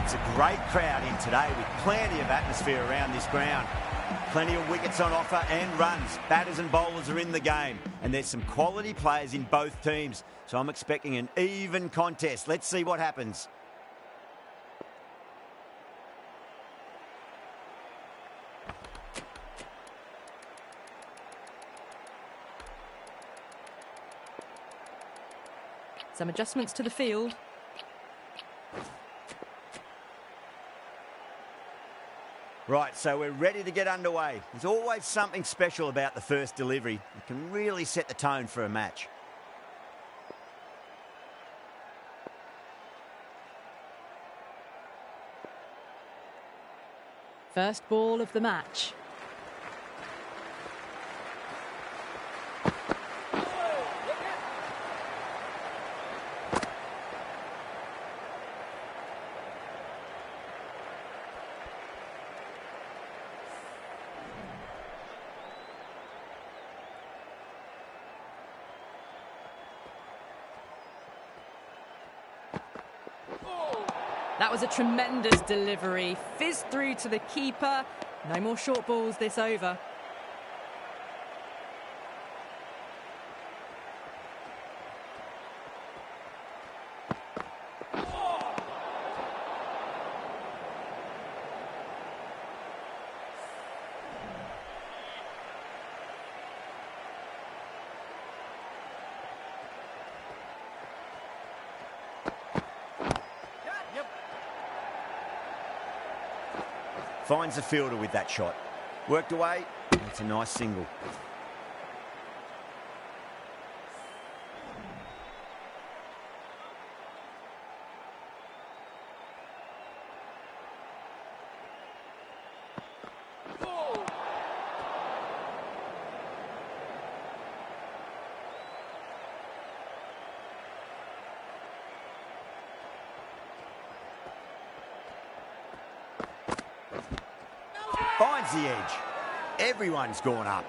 It's a great crowd in today with plenty of atmosphere around this ground. Plenty of wickets on offer and runs. Batters and bowlers are in the game. And there's some quality players in both teams. So I'm expecting an even contest. Let's see what happens. Some adjustments to the field. Right, so we're ready to get underway. There's always something special about the first delivery. It can really set the tone for a match. First ball of the match. That was a tremendous delivery. Fizzed through to the keeper. No more short balls this over. Finds the fielder with that shot. Worked away. It's a nice single. Finds the edge. Everyone's gone up.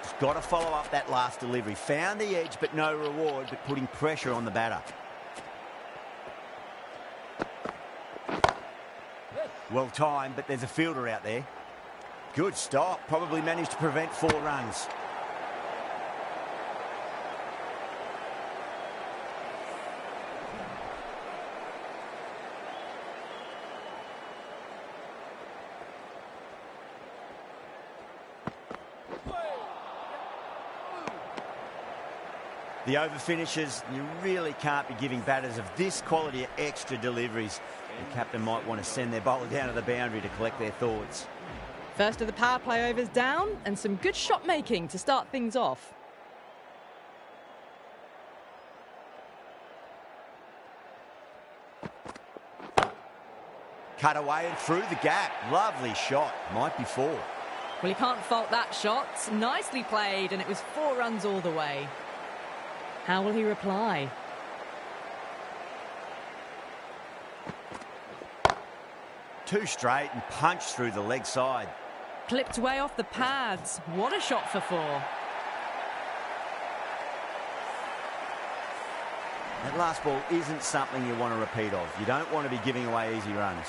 Just got to follow up that last delivery. Found the edge, but no reward, but putting pressure on the batter. Well timed, but there's a fielder out there. Good stop. Probably managed to prevent 4 runs. The over finishes, you really can't be giving batters of this quality extra deliveries. The captain might want to send their bowler down to the boundary to collect their thoughts. First of the power play overs down, and some good shot making to start things off. Cut away and through the gap. Lovely shot. Might be 4. Well, you can't fault that shot. Nicely played, and it was 4 runs all the way. How will he reply? Too straight and punched through the leg side. Clipped way off the pads. What a shot for 4. That last ball isn't something you want to repeat of. You don't want to be giving away easy runs.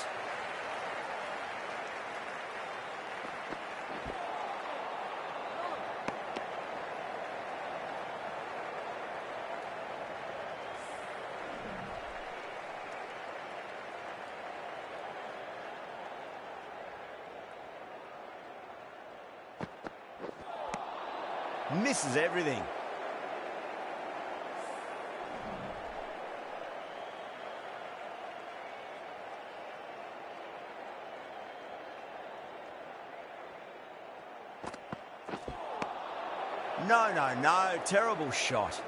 Misses everything. No. Terrible shot.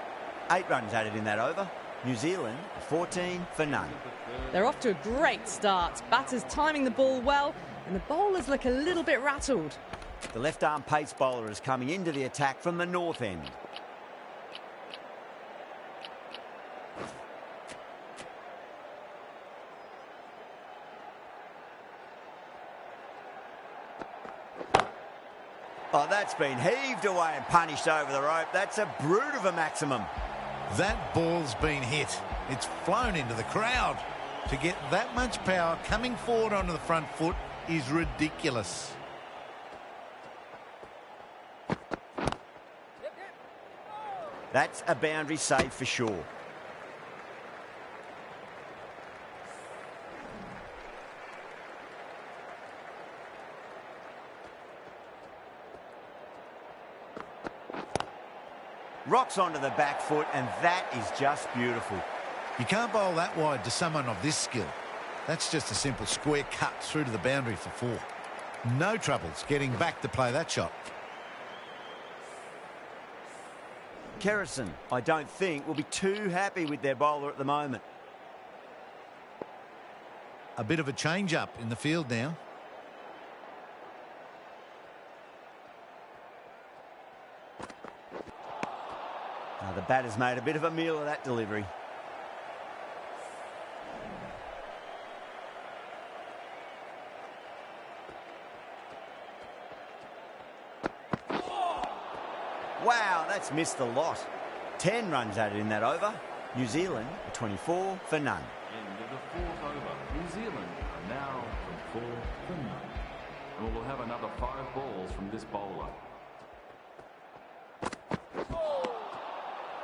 8 runs added in that over. New Zealand 14 for none. They're off to a great start. Batters timing the ball well, and the bowlers look a little bit rattled. The left-arm pace bowler is coming into the attack from the north end. Oh, that's been heaved away and punished over the rope. That's a brute of a maximum. That ball's been hit. It's flown into the crowd. To get that much power coming forward onto the front foot is ridiculous. That's a boundary save for sure. Rocks onto the back foot, and that is just beautiful. You can't bowl that wide to someone of this skill. That's just a simple square cut through to the boundary for 4. No troubles getting back to play that shot. Kerrison, I don't think, will be too happy with their bowler at the moment. A bit of a change-up in the field now. The batter's made a bit of a meal of that delivery. Wow, that's missed a lot. 10 runs added in that over. New Zealand are 24 for none. End of the 4th over. New Zealand are now 4 for none. And we'll have another 5 balls from this bowler.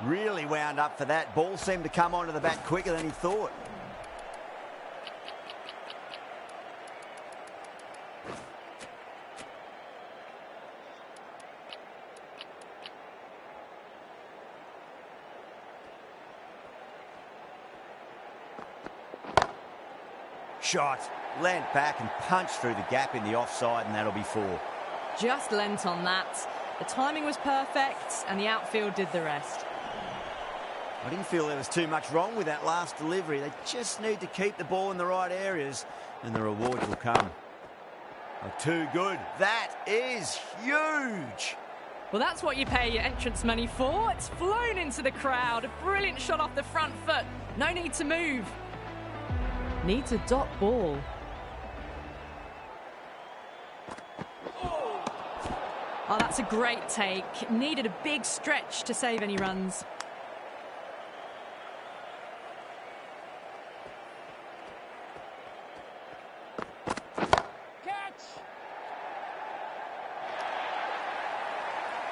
Really wound up for that. Ball seemed to come onto the bat quicker than he thought. Shot. Leant back and punched through the gap in the offside, and that'll be 4. Just lent on that. The timing was perfect, and the outfield did the rest. I didn't feel there was too much wrong with that last delivery. They just need to keep the ball in the right areas, and the rewards will come. Oh, too good. That is huge. Well, that's what you pay your entrance money for. It's flown into the crowd. A brilliant shot off the front foot. No need to move. Needs a dot ball. Oh, that's a great take. Needed a big stretch to save any runs.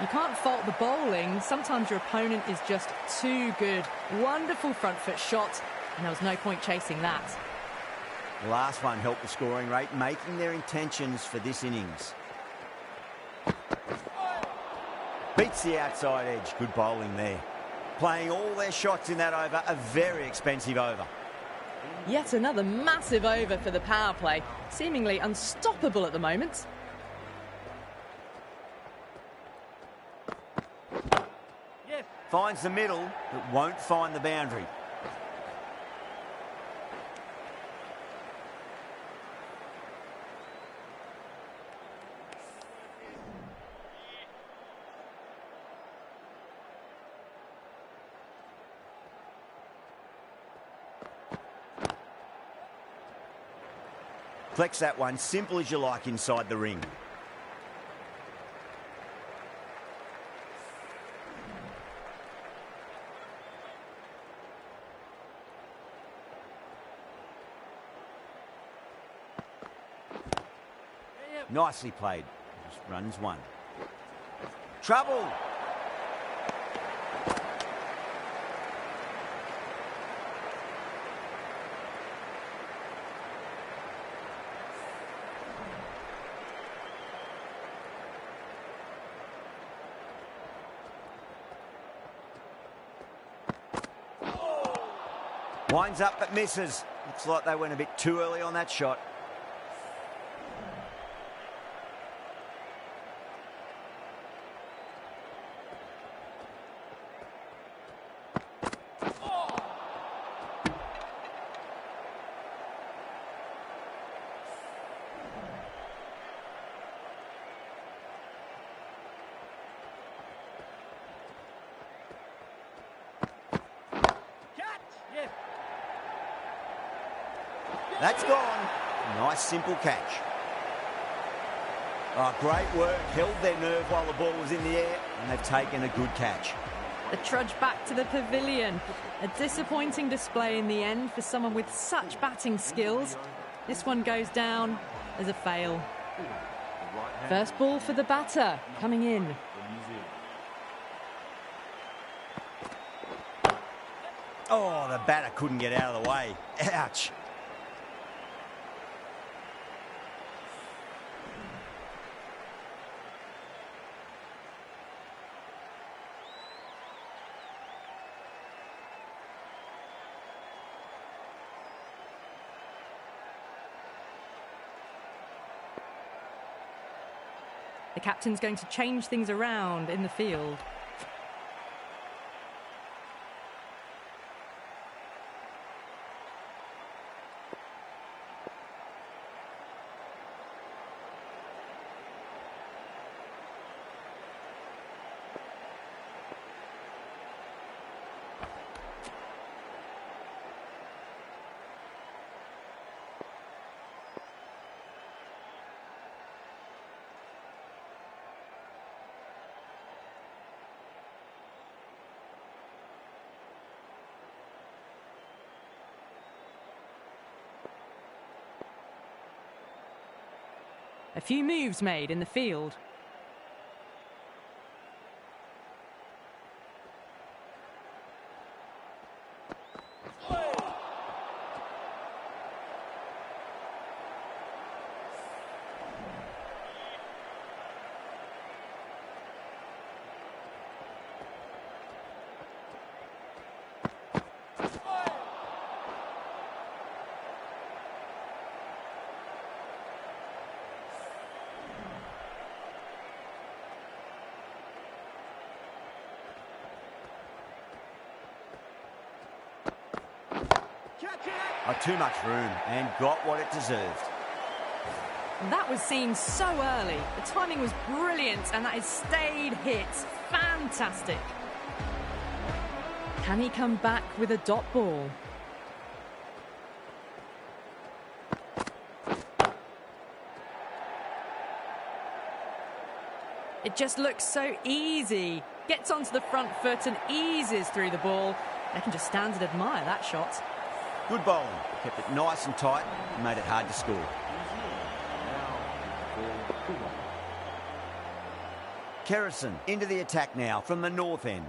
You can't fault the bowling. Sometimes your opponent is just too good. Wonderful front foot shot, and there was no point chasing that. The last one helped the scoring rate, making their intentions for this innings. Beats the outside edge. Good bowling there. Playing all their shots in that over, a very expensive over. Yet another massive over for the power play. Seemingly unstoppable at the moment. Finds the middle, but won't find the boundary. Flex that one, simple as you like inside the ring. Nicely played. Just runs 1. Trouble. Winds up but misses. Looks like they went a bit too early on that shot. That's gone. Nice simple catch. Oh, great work. Held their nerve while the ball was in the air, and they've taken a good catch. The trudge back to the pavilion. A disappointing display in the end for someone with such batting skills. This one goes down as a fail. First ball for the batter, coming in. Oh, the batter couldn't get out of the way. Ouch. The captain's going to change things around in the field. A few moves made in the field. Too much room and got what it deserved. That was seen so early. The timing was brilliant and that has stayed hit. Fantastic. Can he come back with a dot ball? It just looks so easy. Gets onto the front foot and eases through the ball. They can just stand and admire that shot. Good bowling. Kept it nice and tight and made it hard to score. Kerrison into the attack now from the north end.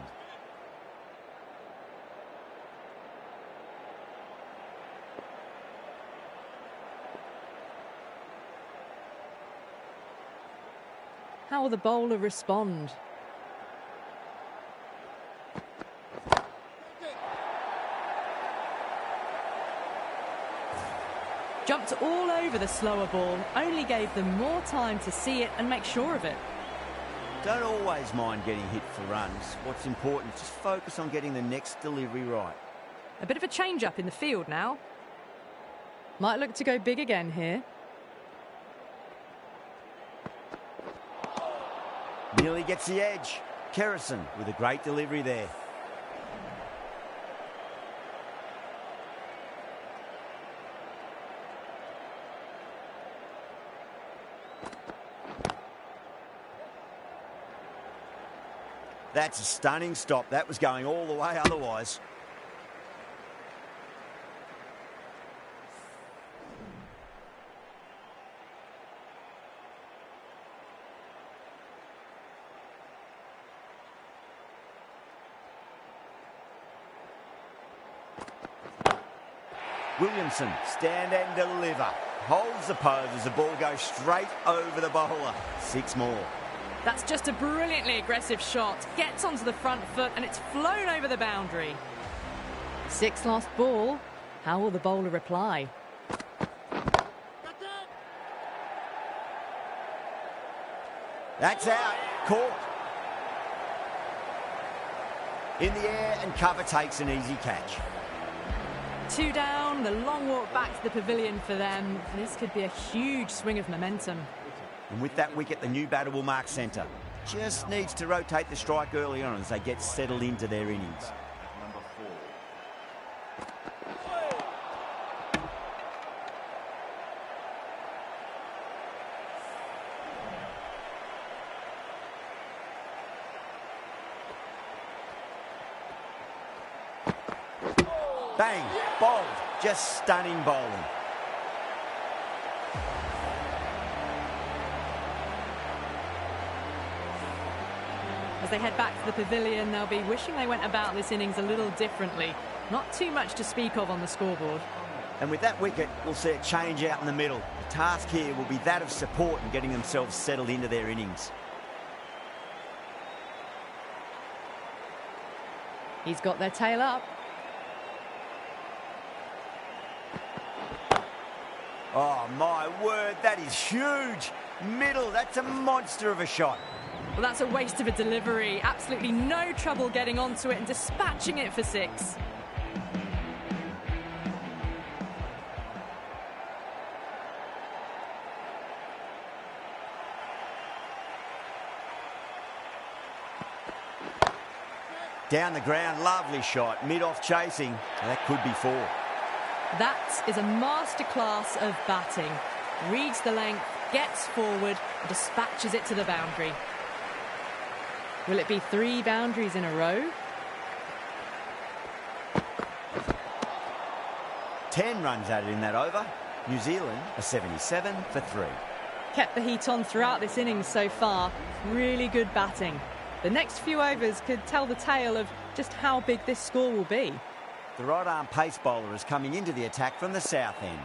How will the bowler respond? Jumped all over the slower ball, only gave them more time to see it and make sure of it. Don't always mind getting hit for runs. What's important is just focus on getting the next delivery right. A bit of a change-up in the field now. Might look to go big again here. Nearly gets the edge. Kerrison with a great delivery there. That's a stunning stop. That was going all the way otherwise. Williamson, stand and deliver. Holds the pose as the ball goes straight over the bowler. 6 more. That's just a brilliantly aggressive shot. Gets onto the front foot and it's flown over the boundary. 6 last ball. How will the bowler reply? That's out. Caught. In the air and cover takes an easy catch. 2 down, the long walk back to the pavilion for them. This could be a huge swing of momentum. And with that wicket, the new batter will mark centre. Just needs to rotate the strike early on as they get settled into their innings. Bang, bowled, just stunning bowling. As they head back to the pavilion, they'll be wishing they went about this innings a little differently. Not too much to speak of on the scoreboard. And with that wicket, we'll see a change out in the middle. The task here will be that of support and getting themselves settled into their innings. He's got their tail up. Oh, my word, that is huge. Middle, that's a monster of a shot. Well, that's a waste of a delivery. Absolutely no trouble getting onto it and dispatching it for 6. Down the ground, lovely shot. Mid-off chasing. That could be 4. That is a masterclass of batting. Reads the length, gets forward, and dispatches it to the boundary. Will it be 3 boundaries in a row? 10 runs added in that over. New Zealand are 77 for 3. Kept the heat on throughout this innings so far. Really good batting. The next few overs could tell the tale of just how big this score will be. The right-arm pace bowler is coming into the attack from the south end.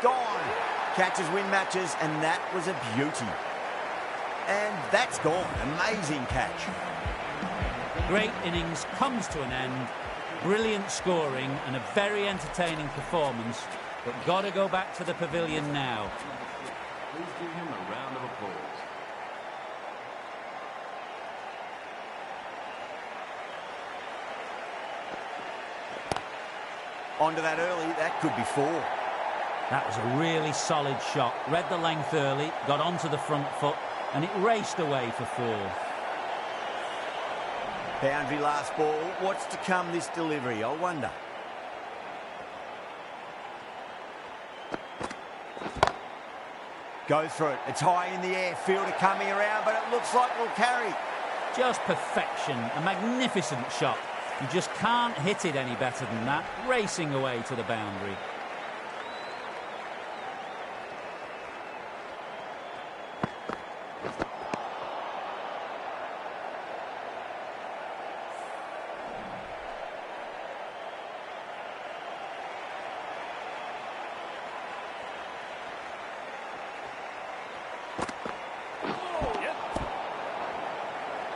Gone. Catches win matches, and that was a beauty. And that's gone. Amazing catch. Great innings comes to an end. Brilliant scoring and a very entertaining performance, but got to go back to the pavilion now. Please give him a round of applause. Onto that early, that could be 4. That was a really solid shot. Read the length early, got onto the front foot, and it raced away for 4. Boundary last ball. What's to come this delivery, I wonder. Go through it. It's high in the air. Fielder coming around, but it looks like we'll carry. Just perfection. A magnificent shot. You just can't hit it any better than that. Racing away to the boundary.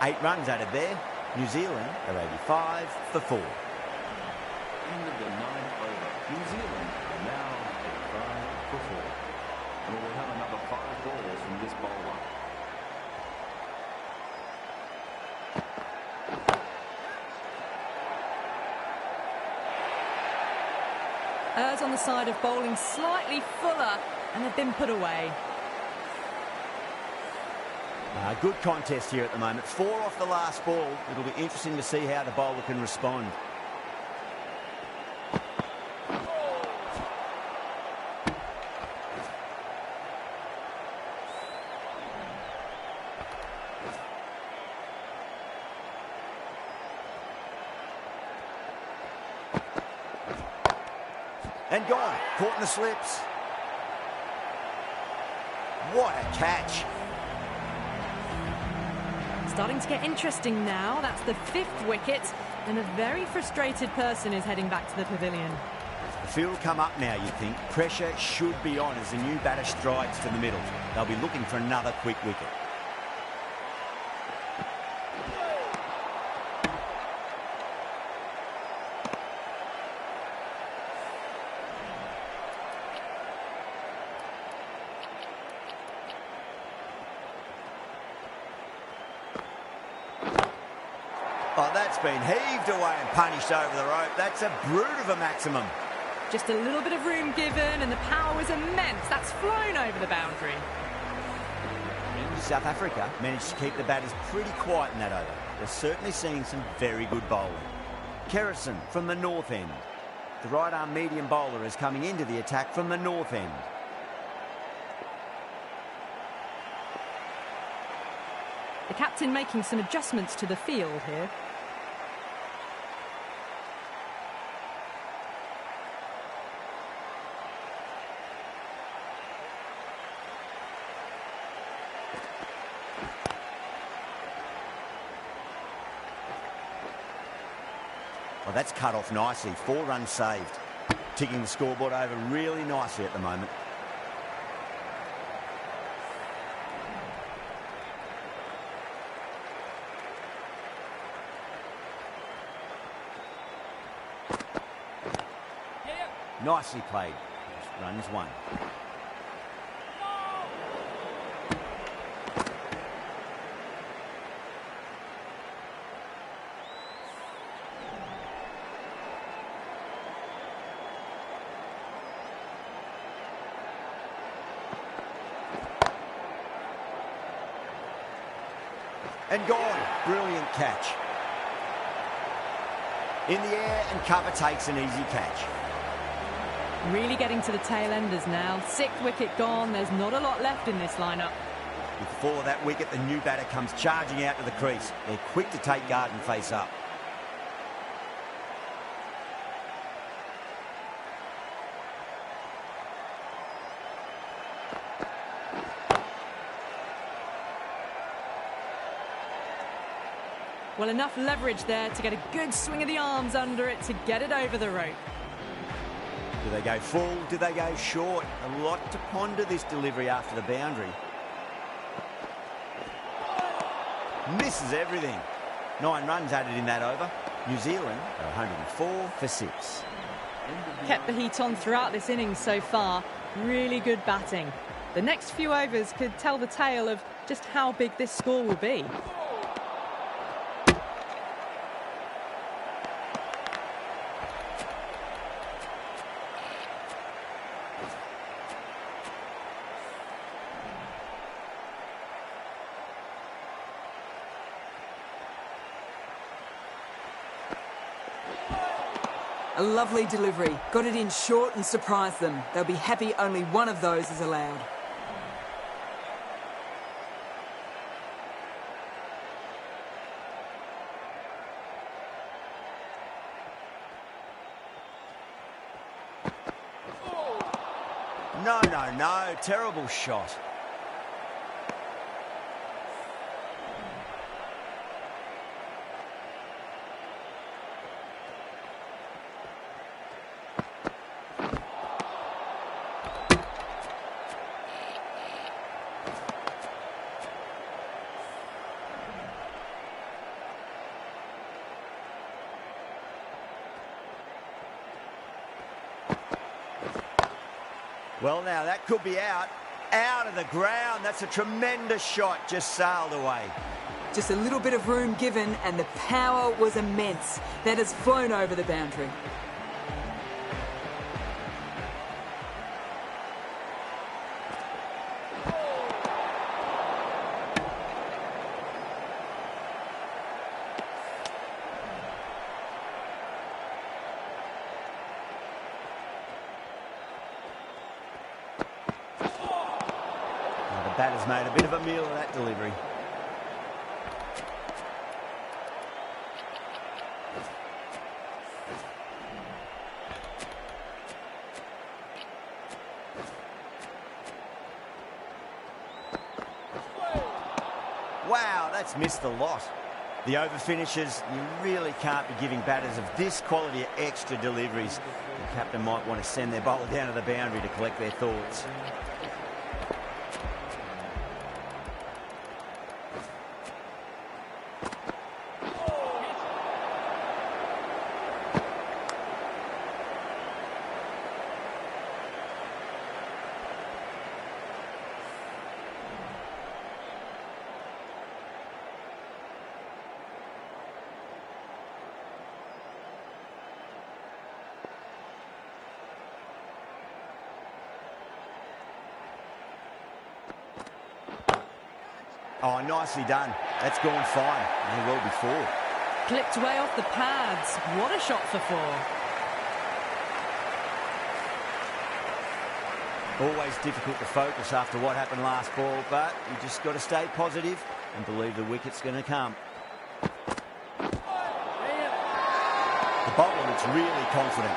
Eight runs added there. New Zealand are 85 for 4. End of the 9th over. New Zealand are now 85 for 4. And we'll have another 5 balls from this bowler. Errs on the side of bowling slightly fuller, and they've been put away. Good contest here at the moment. 4 off the last ball. It'll be interesting to see how the bowler can respond. And gone. Caught in the slips. What a catch. Starting to get interesting now. That's the 5th wicket, and a very frustrated person is heading back to the pavilion. The field will come up now, you think. Pressure should be on as the new batter strides to the middle. They'll be looking for another quick wicket. Oh, that's been heaved away and punished over the rope. That's a brute of a maximum. Just a little bit of room given, and the power was immense. That's flown over the boundary. South Africa managed to keep the batters pretty quiet in that over. They're certainly seeing some very good bowling. Kerrison from the north end. The right-arm medium bowler is coming into the attack from the north end. captain making some adjustments to the field here. Well, that's cut off nicely. 4 runs saved. Ticking the scoreboard over really nicely at the moment. Nicely played. Runs 1. And gone. Brilliant catch. In the air, and cover takes an easy catch. Really getting to the tail enders now. 6th wicket gone. There's not a lot left in this lineup. With the fall of that wicket, the new batter comes charging out to the crease. They're quick to take guard and face up. Well, enough leverage there to get a good swing of the arms under it to get it over the rope. Do they go full? Do they go short? A lot to ponder this delivery after the boundary. Misses everything. 9 runs added in that over. New Zealand are 104 for 6. Kept the heat on throughout this innings so far. Really good batting. The next few overs could tell the tale of just how big this score will be. A lovely delivery. Got it in short and surprised them. They'll be happy only one of those is allowed. No, no, no. Terrible shot. Well, now, that could be out of the ground. That's a tremendous shot, just sailed away. Just a little bit of room given and the power was immense. That has flown over the boundary. Batter's made a bit of a meal of that delivery. Wow, that's missed the lot. The over finishes, you really can't be giving batters of this quality extra deliveries. The captain might want to send their bowler down to the boundary to collect their thoughts. Oh, nicely done. That's gone fine. May well be 4. Clipped way off the pads. What a shot for 4. Always difficult to focus after what happened last ball, but you just got to stay positive and believe the wicket's going to come. The bowler looks really confident.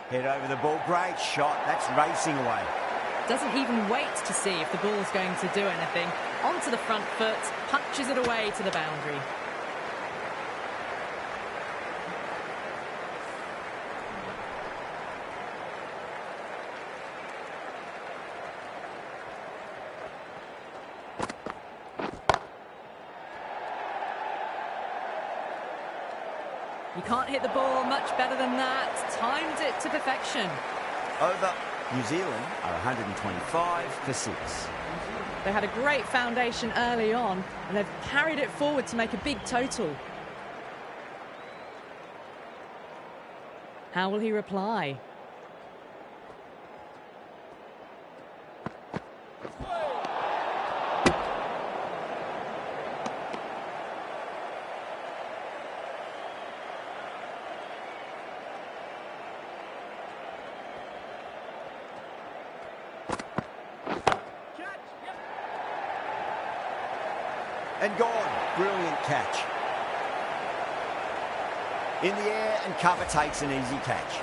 Head over the ball. Great shot. That's racing away. Doesn't even wait to see if the ball's going to do anything. Onto the front foot, punches it away to the boundary. You can't hit the ball much better than that. Timed it to perfection. Over. New Zealand are 125 for 6. They had a great foundation early on, and they've carried it forward to make a big total. How will he reply? And gone. Brilliant catch. In the air, and cover takes an easy catch.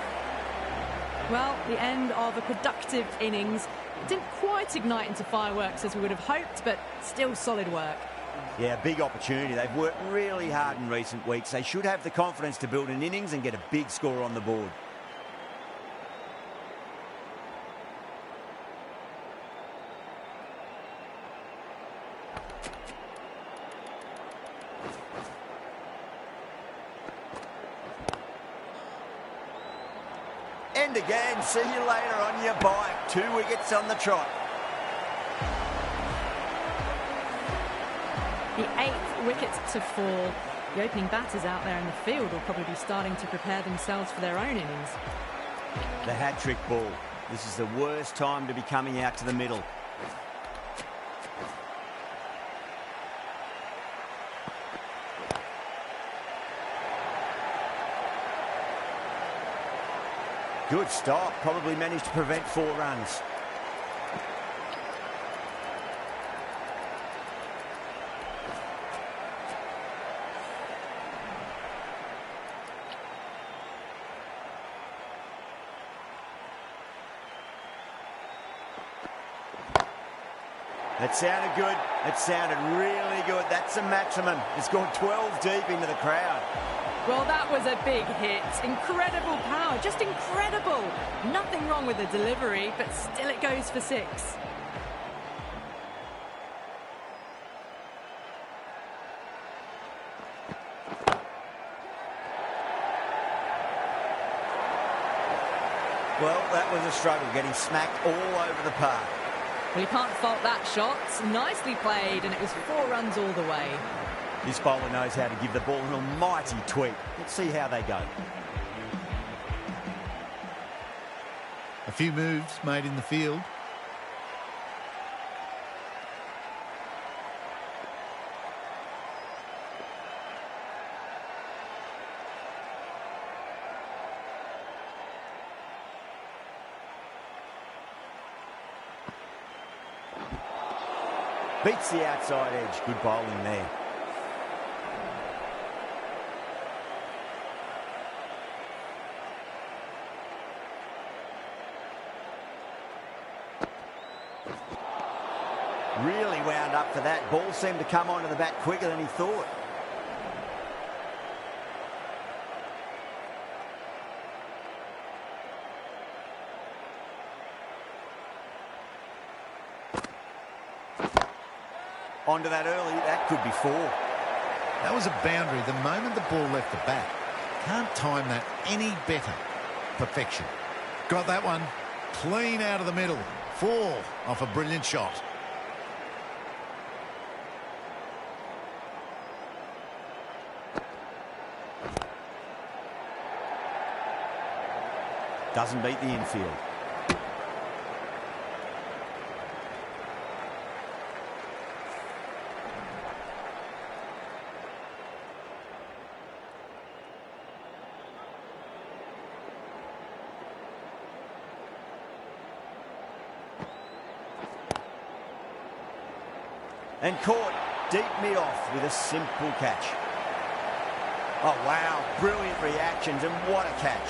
Well, the end of a productive innings. It didn't quite ignite into fireworks as we would have hoped, but still solid work. Yeah, big opportunity. They've worked really hard in recent weeks. They should have the confidence to build an innings and get a big score on the board. And again, see you later on your bike. 2 wickets on the trot. The 8th wicket to fall. The opening batters out there in the field will probably be starting to prepare themselves for their own innings. The hat-trick ball. This is the worst time to be coming out to the middle. Good stop. Probably managed to prevent 4 runs. That sounded good. It sounded really good. That's the maximum. It's gone 12 deep into the crowd. Well, that was a big hit. Incredible power, just incredible. Nothing wrong with the delivery, but still it goes for 6. Well, that was a struggle, getting smacked all over the park. Well, you can't fault that shot. Nicely played, and it was 4 runs all the way. This bowler knows how to give the ball an almighty tweak. Let's see how they go. A few moves made in the field. Beats the outside edge. Good bowling there. Really wound up for that. Ball seemed to come onto the bat quicker than he thought. Onto that early, that could be 4. That was a boundary the moment the ball left the bat. Can't time that any better. Perfection. Got that one. Clean out of the middle. 4 off a brilliant shot. Doesn't beat the infield. And caught deep mid-off with a simple catch. Oh, wow. Brilliant reactions, and what a catch.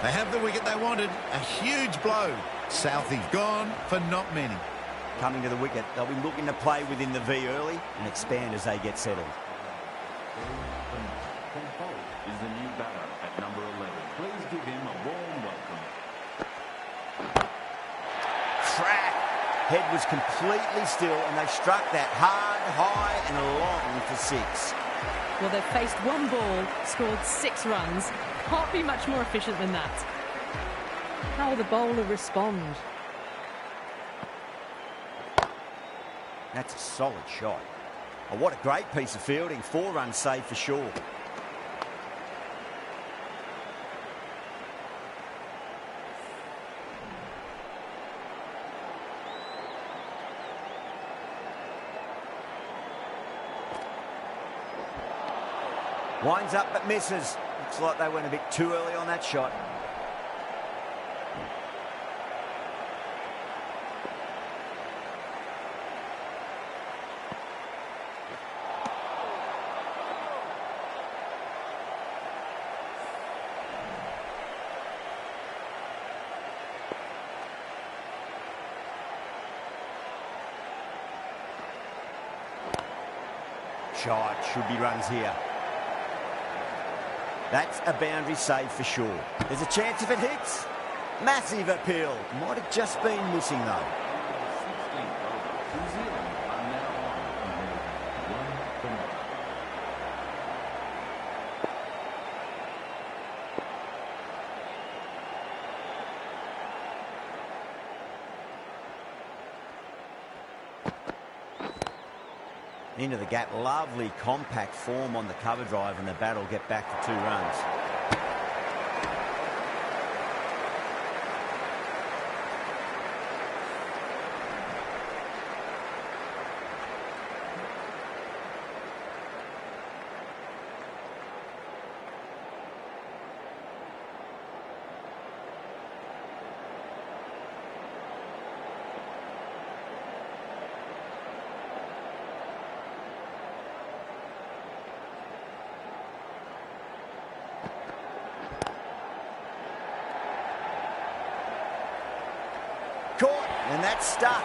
They have the wicket they wanted. A huge blow. Southie's gone for not many. Coming to the wicket, they'll be looking to play within the V early and expand as they get settled. Is the new batter at number 11. Please give him a warm welcome. Crack! Head was completely still, and they struck that hard, high and long for 6. Well, they've faced one ball, scored 6 runs. Can't be much more efficient than that. How will the bowler respond? That's a solid shot. Oh, what a great piece of fielding. 4 runs saved for sure. Winds up but misses. Looks like they went a bit too early on that shot. Shot, should be runs here. That's a boundary save for sure. There's a chance if it hits. Massive appeal. Might have just been missing though. 16th over. New Zealand are now on 1 for 0. Into the gap, lovely compact form on the cover drive, and the bat will get back to 2 runs. Caught, and that's stuck.